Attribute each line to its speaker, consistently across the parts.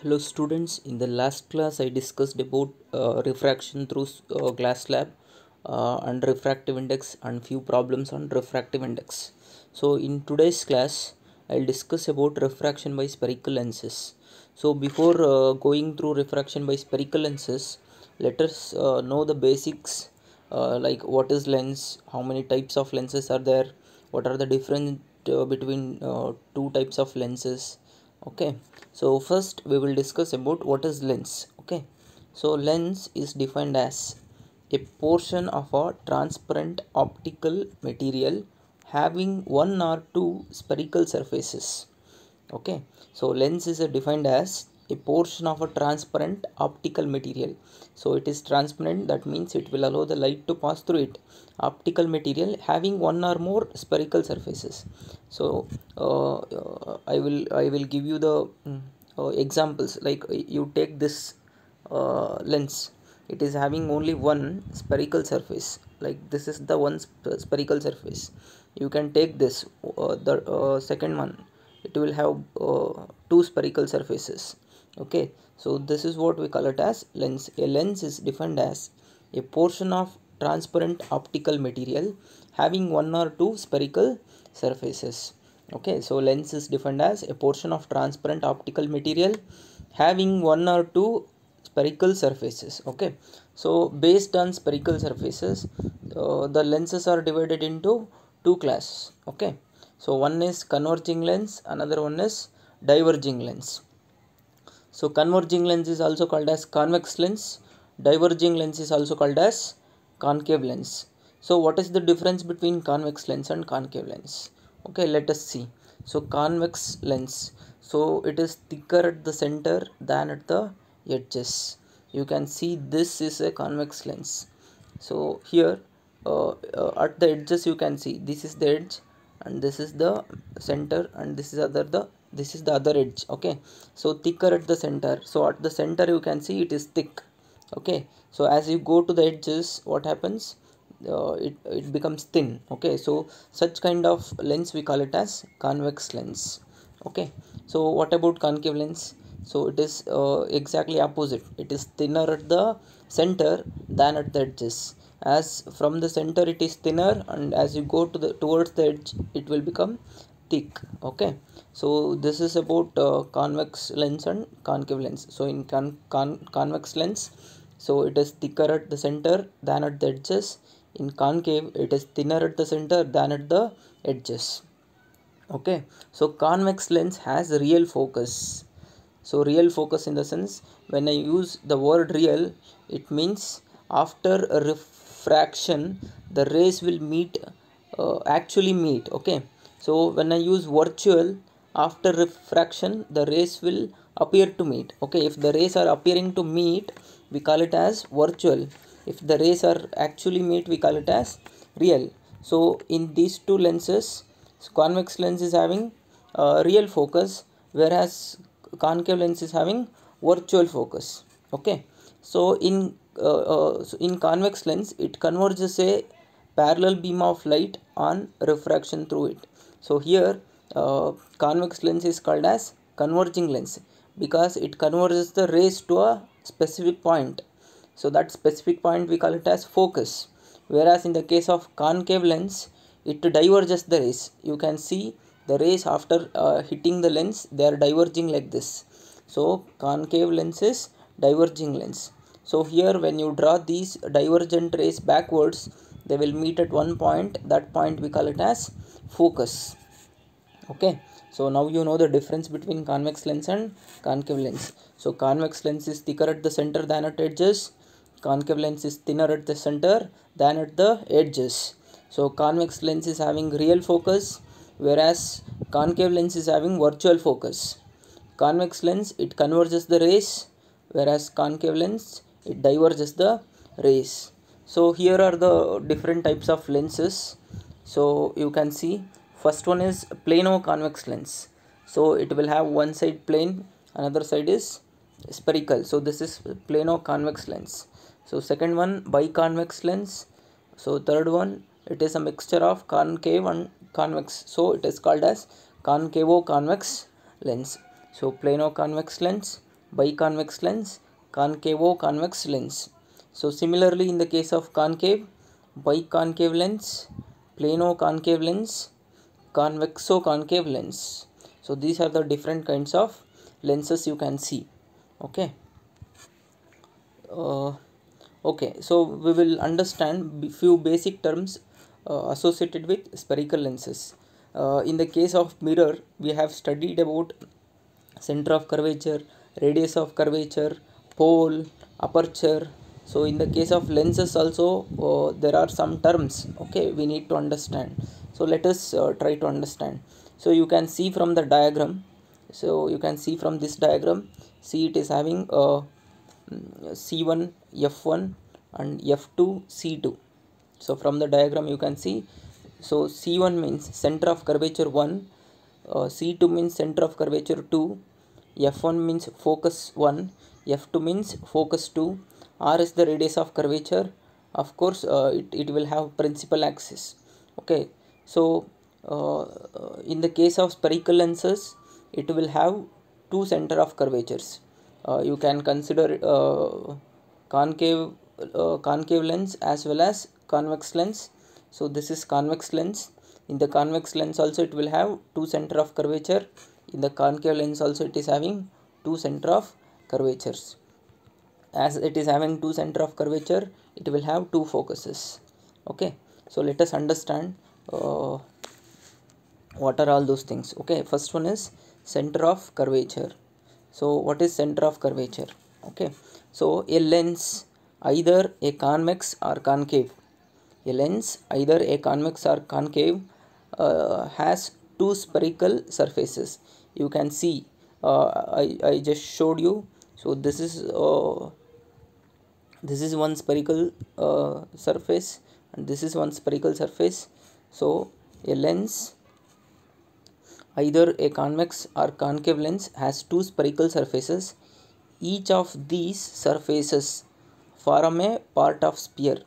Speaker 1: Hello students, in the last class I discussed about refraction through glass slab and refractive index and few problems on refractive index. So in today's class I'll discuss about refraction by spherical lenses. So before going through refraction by spherical lenses, let us know the basics like what is lens, how many types of lenses are there, what are the difference between two types of lenses. Okay, so first we will discuss about what is lens. Okay, so lens is defined as a portion of a transparent optical material having one or two spherical surfaces. Okay, so lens is defined as a portion of a transparent optical material. So it is transparent, that means it will allow the light to pass through it. Optical material having one or more spherical surfaces. So I will give you the examples. Like you take this lens, it is having only one spherical surface. Like this is the one spherical surface. You can take this the second one, it will have two spherical surfaces. Okay, so this is what we call it as lens. A lens is defined as a portion of transparent optical material having one or two spherical surfaces. Okay, so lens is defined as a portion of transparent optical material having one or two spherical surfaces. Okay, so based on spherical surfaces, the lenses are divided into two classes. Okay, so one is converging lens, another one is diverging lens. So converging lens is also called as convex lens, diverging lens is also called as concave lens. So what is the difference between convex lens and concave lens? Okay, let us see. So convex lens, so it is thicker at the center than at the edges. You can see this is a convex lens. So here at the edges you can see this is the edge and this is the center and this is the other edge. Okay, so thicker at the center, so at the center you can see it is thick. Okay, so as you go to the edges, what happens, it becomes thin. Okay, so such kind of lens we call it as convex lens. Okay, so what about concave lens? So it is exactly opposite, it is thinner at the center than at the edges. As from the center it is thinner, and as you go to the towards the edge it will become thick. Okay, so this is about convex lens and concave lens. So in convex lens, so it is thicker at the center than at the edges. In concave it is thinner at the center than at the edges. Okay, so convex lens has real focus. So real focus in the sense, when I use the word real, it means after a refraction the rays will meet, actually meet. Okay, so when I use virtual, after refraction the rays will appear to meet. Okay, if the rays are appearing to meet, we call it as virtual. If the rays are actually meet, we call it as real. So in these two lenses, so convex lens is having real focus, whereas concave lens is having virtual focus. Okay, so in convex lens it converges a parallel beam of light on refraction through it. So here convex lens is called as converging lens because it converges the rays to a specific point. So that specific point we call it as focus, whereas in the case of concave lens it diverges the rays. You can see the rays after hitting the lens, they are diverging like this. So concave lens is diverging lens. So here when you draw these divergent rays backwards, they will meet at one point. That point we call it as focus. Okay, so now you know the difference between convex lens and concave lens. So convex lens is thicker at the center than at edges, concave lens is thinner at the center than at the edges. So convex lens is having real focus, whereas concave lens is having virtual focus. Convex lens it converges the rays, whereas concave lens it diverges the rays. So here are the different types of lenses. So you can see first one is plano convex lens. So it will have one side plane, another side is spherical. So this is plano convex lens. So second one biconvex lens. So third one, it is a mixture of concave and convex. So it is called as concavo convex lens. So plano convex lens, biconvex lens, concavo-convex lens. So similarly in the case of concave, biconcave lens, plano-concave lens, convexo-concave lens. So these are the different kinds of lenses you can see. Okay. Okay, so we will understand few basic terms associated with spherical lenses. In the case of mirror, we have studied about center of curvature, radius of curvature, pole, aperture. So in the case of lenses also, there are some terms, okay, we need to understand. So let us try to understand. So you can see from the diagram, so you can see from this diagram, see it is having C1 F1 and F2 C2. So from the diagram you can see, so C1 means center of curvature 1, C2 means center of curvature 2, F1 means focus 1, F2 means focus 2, R is the radius of curvature. Of course it will have principal axis. Okay, so in the case of spherical lenses, it will have two center of curvatures. You can consider concave concave lens as well as convex lens. So this is convex lens. In the convex lens also it will have two center of curvature. In the concave lens also it is having two center of curvatures. As it is having two center of curvature, it will have two focuses. Okay, so let us understand what are all those things. Okay, first one is center of curvature. So what is center of curvature? Okay, so a lens, either a convex or concave, a lens either a convex or concave has two spherical surfaces. You can see I just showed you. So this is one spherical surface and this is one spherical surface. So a lens, either a convex or concave lens, has two spherical surfaces. Each of these surfaces form a part of sphere.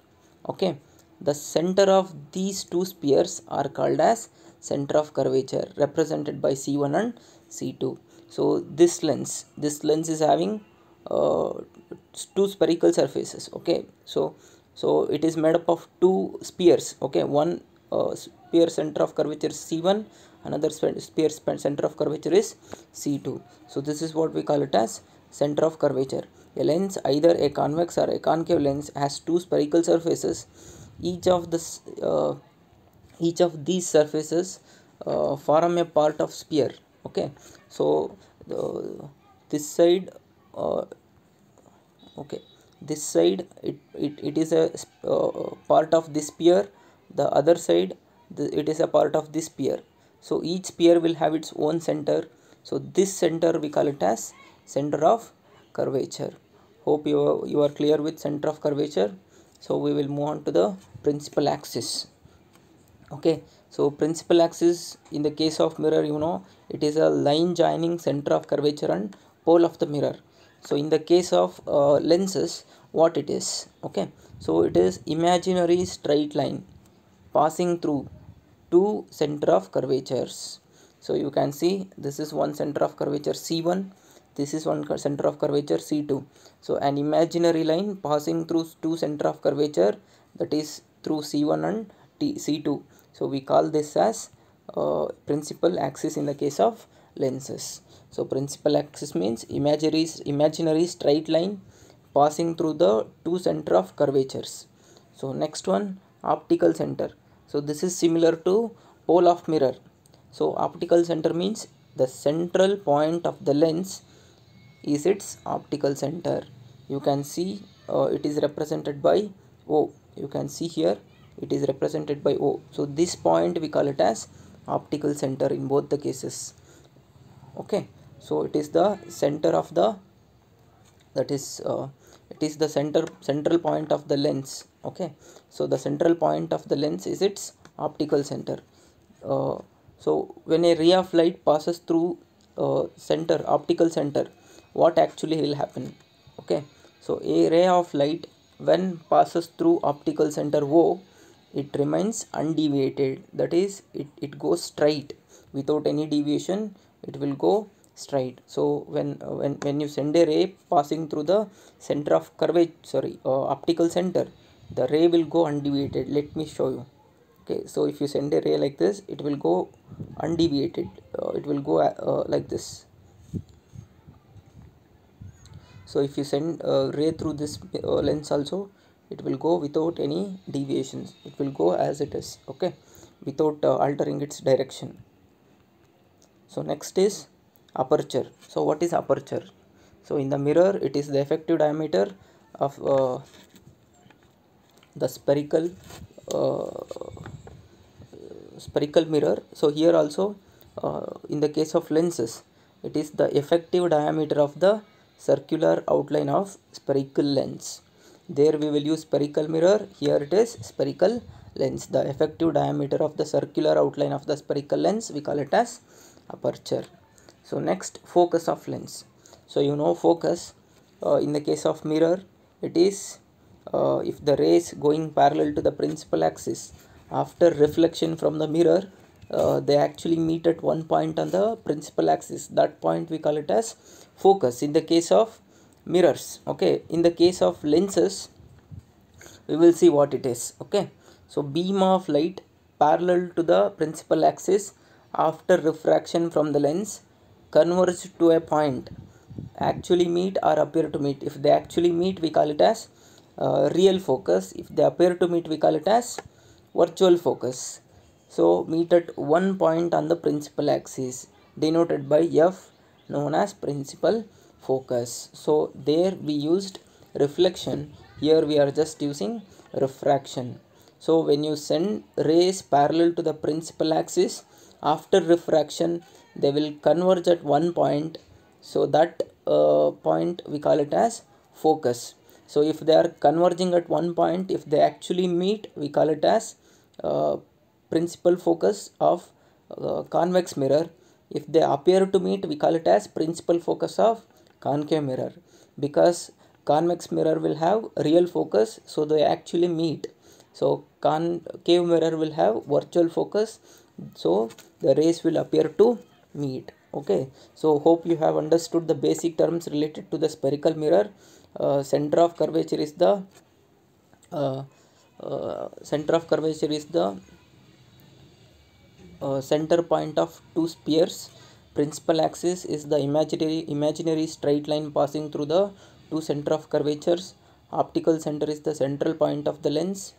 Speaker 1: Okay, the center of these two spheres are called as center of curvature, represented by C1 and C2. So this lens is having two spherical surfaces. Okay, so it is made up of two spheres. Okay, one sphere center of curvature is C1, another sphere center of curvature is C2. So this is what we call it as center of curvature. A lens, either a convex or a concave lens, has two spherical surfaces. Each of these surfaces form a part of sphere. Okay, so this side okay, this side it is a part of this sphere, the other side it is a part of this sphere. So each sphere will have its own center. So this center we call it as center of curvature. Hope you are clear with center of curvature. So we will move on to the principal axis. Okay, so principal axis in the case of mirror, it is a line joining center of curvature and pole of the mirror. So in the case of lenses, what it is? Okay, so it is imaginary straight line passing through two center of curvatures. So you can see this is one center of curvature C1, this is one center of curvature C2. So an imaginary line passing through two center of curvature, that is through C1 and C2. So we call this as principal axis in the case of lenses. So principal axis means imaginary straight line passing through the two center of curvatures. So next one, optical center. So this is similar to pole of mirror. So optical center means the central point of the lens is its optical center. You can see it is represented by O. You can see here it is represented by O. So this point we call it as optical center in both the cases. Okay, so it is the center of the, that is it is the central point of the lens. Okay, so the central point of the lens is its optical center. So when a ray of light passes through optical center, what actually will happen? Okay, so a ray of light when passes through optical center O, it remains undeviated, that is it goes straight without any deviation. It will go straight. So when you send a ray passing through the center of curvature, optical center, the ray will go undeviated. Let me show you. Okay, so if you send a ray like this, it will go undeviated. It will go like this. So if you send a ray through this lens also, it will go without any deviations. It will go as it is, okay, without altering its direction. So next is aperture. So what is aperture? So in the mirror, it is the effective diameter of the spherical mirror. So here also, in the case of lenses, it is the effective diameter of the circular outline of spherical lens. There we will use spherical mirror, here it is spherical lens. The effective diameter of the circular outline of the spherical lens, we call it as aperture. So next, focus of lens. So you know focus, in the case of mirror, it is if the rays going parallel to the principal axis, after reflection from the mirror, they actually meet at one point on the principal axis. That point we call it as focus in the case of mirrors. Okay, in the case of lenses, we will see what it is. Okay, so beam of light parallel to the principal axis after refraction from the lens converge to a point, actually meet or appear to meet. If they actually meet, we call it as real focus. If they appear to meet, we call it as virtual focus. So meet at one point on the principal axis, denoted by F, known as principal focus. So there we used reflection, here we are just using refraction. So when you send rays parallel to the principal axis, after refraction they will converge at one point. So that point we call it as focus. So if they are converging at one point, if they actually meet, we call it as principal focus of convex mirror. If they appear to meet, we call it as principal focus of concave mirror, because convex mirror will have real focus, so they actually meet. So concave mirror will have virtual focus, so the rays will appear to meet. Okay, so hope you have understood the basic terms related to the spherical mirror. Center of curvature is the center point of two spheres. Principal axis is the imaginary straight line passing through the two center of curvatures. Optical center is the central point of the lens,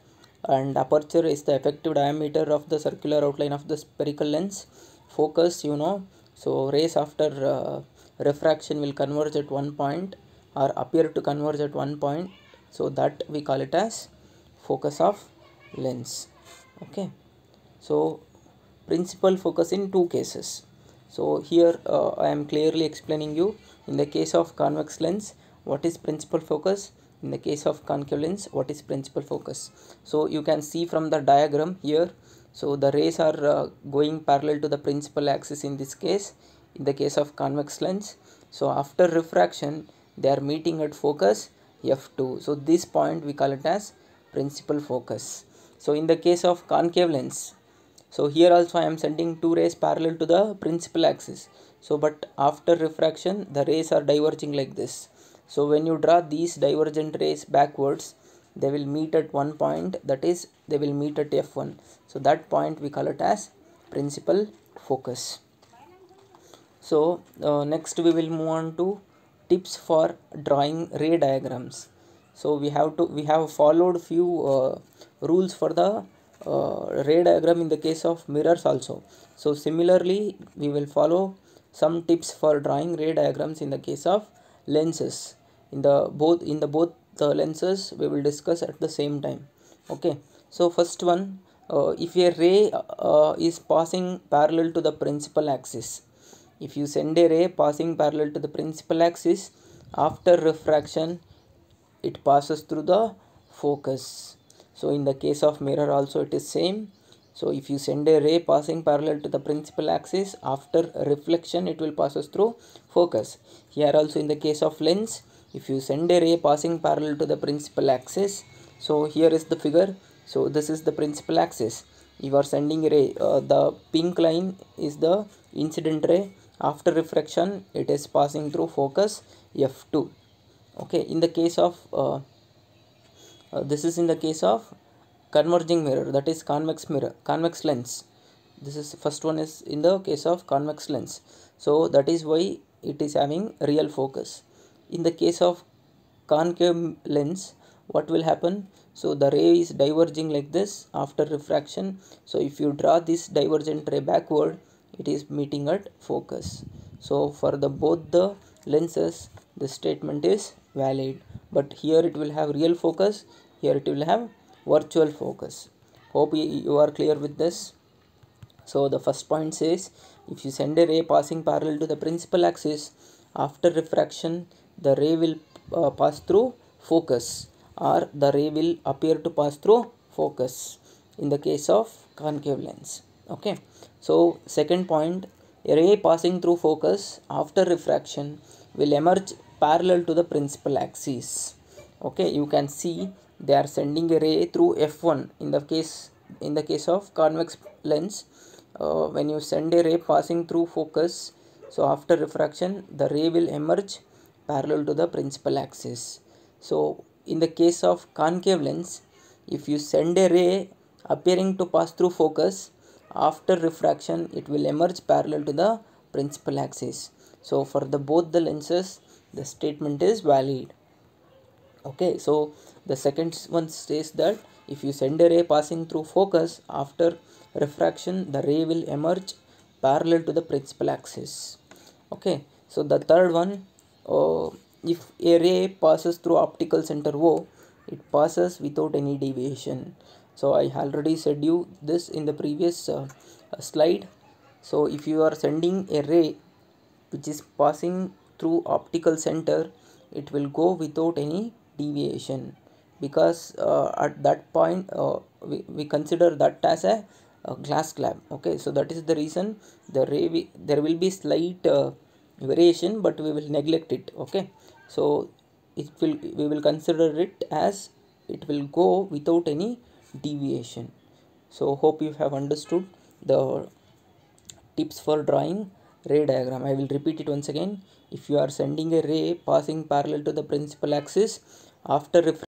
Speaker 1: and aperture is the effective diameter of the circular outline of the spherical lens. Focus, you know, so rays after refraction will converge at one point or appear to converge at one point, so that we call it as focus of lens. Okay, so principal focus in two cases. So here I am clearly explaining you, in the case of convex lens, what is principal focus. In the case of concave lens, what is principal focus. So you can see from the diagram here, so the rays are going parallel to the principal axis in this case, in the case of convex lens. So after refraction they are meeting at focus F2, so this point we call it as principal focus. So in the case of concave lens, so here also I am sending two rays parallel to the principal axis. So but after refraction the rays are diverging like this. So when you draw these divergent rays backwards, they will meet at one point, that is they will meet at F1. So that point we call it as principal focus. So next we will move on to tips for drawing ray diagrams. So we have followed few rules for the ray diagram in the case of mirrors also. So similarly we will follow some tips for drawing ray diagrams in the case of lenses. In the both the lenses we will discuss at the same time. Okay, so first one, if a ray is passing parallel to the principal axis, if you send a ray passing parallel to the principal axis, after refraction it passes through the focus. So in the case of mirror also it is same. So if you send a ray passing parallel to the principal axis, after reflection it will passes through focus. Here also in the case of lens, if you send a ray passing parallel to the principal axis, so here is the figure. So this is the principal axis. You are sending a ray, the pink line is the incident ray After refraction, it is passing through focus f2. Okay, in the case of this is in the case of converging mirror, that is convex lens. This is first one is in the case of convex lens, so that is why it is having real focus. In the case of concave lens, what will happen? So the ray is diverging like this after refraction. So if you draw this divergent ray backward, it is meeting at focus. So for the both the lenses, the statement is valid, but here it will have real focus, here it will have virtual focus. Hope you are clear with this. So the first point says, if you send a ray passing parallel to the principal axis, after refraction the ray will pass through focus, or the ray will appear to pass through focus in the case of concave lens. Okay, so second point, a ray passing through focus after refraction will emerge parallel to the principal axis. Okay, you can see they are sending a ray through f1 in the case of convex lens. When you send a ray passing through focus, so after refraction the ray will emerge parallel to the principal axis. So in the case of concave lens, if you send a ray appearing to pass through focus, after refraction it will emerge parallel to the principal axis. So for the both the lenses, the statement is valid. Okay, so the second one says that if you send a ray passing through focus, after refraction the ray will emerge parallel to the principal axis. Okay, so the third one, if a ray passes through optical center O, it passes without any deviation. So I already said you this in the previous slide. So if you are sending a ray which is passing through optical center, it will go without any deviation, because at that point we consider that as a glass slab. Okay, so that is the reason the ray there will be slight variation, but we will neglect it. Okay, so we will consider it as it will go without any deviation. So hope you have understood the tips for drawing ray diagram. I will repeat it once again. If you are sending a ray passing parallel to the principal axis, after